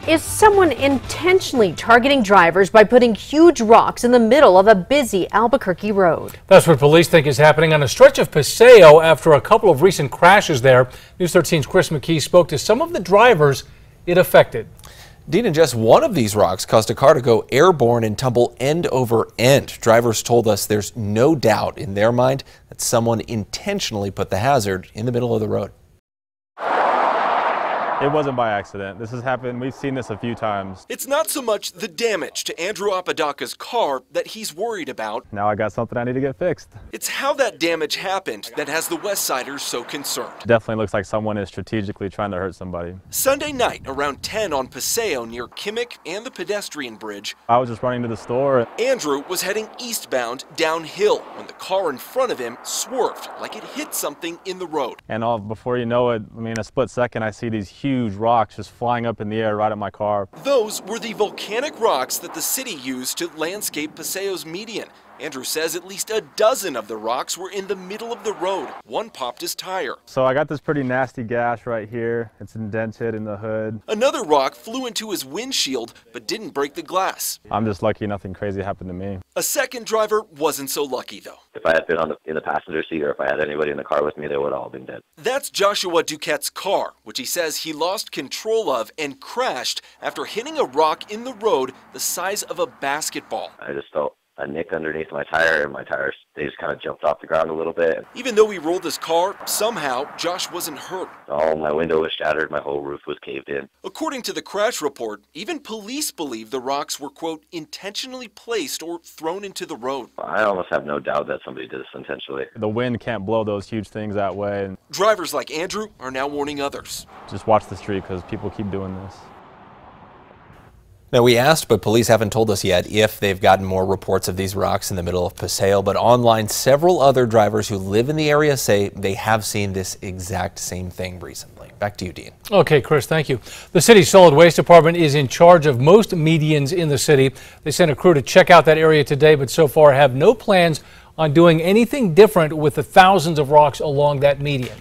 Is someone intentionally targeting drivers by putting huge rocks in the middle of a busy Albuquerque road? That's what police think is happening on a stretch of Paseo after a couple of recent crashes there. News 13's Chris McKee spoke to some of the drivers it affected. Dean, and just one of these rocks caused a car to go airborne and tumble end over end. Drivers told us there's no doubt in their mind that someone intentionally put the hazard in the middle of the road. It wasn't by accident. This has happened. We've seen this a few times. It's not so much the damage to Andrew Apodaca's car that he's worried about. Now I got something I need to get fixed. It's how that damage happened that has the West Siders so concerned. Definitely looks like someone is strategically trying to hurt somebody. Sunday night around 10 on Paseo near Kimmick and the pedestrian bridge. I was just running to the store. Andrew was heading eastbound downhill when the car in front of him swerved like it hit something in the road. And before you know it, in a split second, I see these huge rocks just flying up in the air right at my car. Those were the volcanic rocks that the city used to landscape Paseo's median. Andrew says at least a dozen of the rocks were in the middle of the road. One popped his tire. So I got this pretty nasty gash right here. It's indented in the hood. Another rock flew into his windshield but didn't break the glass. I'm just lucky nothing crazy happened to me. A second driver wasn't so lucky though. If I had been in the passenger seat or if I had anybody in the car with me, they would have all been dead. That's Joshua Duquette's car, which he says he lost control of and crashed after hitting a rock in the road the size of a basketball. I just felt a nick underneath my tire, and my tires, they just kind of jumped off the ground a little bit. Even though he rolled his car, somehow Josh wasn't hurt. All my window was shattered, my whole roof was caved in. According to the crash report, even police believe the rocks were, quote, intentionally placed or thrown into the road. I almost have no doubt that somebody did this intentionally. The wind can't blow those huge things that way. Drivers like Andrew are now warning others. Just watch the street because people keep doing this. Now, we asked, but police haven't told us yet if they've gotten more reports of these rocks in the middle of Paseo. But online, several other drivers who live in the area say they have seen this exact same thing recently. Back to you, Dean. Okay, Chris, thank you. The city's solid waste department is in charge of most medians in the city. They sent a crew to check out that area today, but so far have no plans on doing anything different with the thousands of rocks along that median.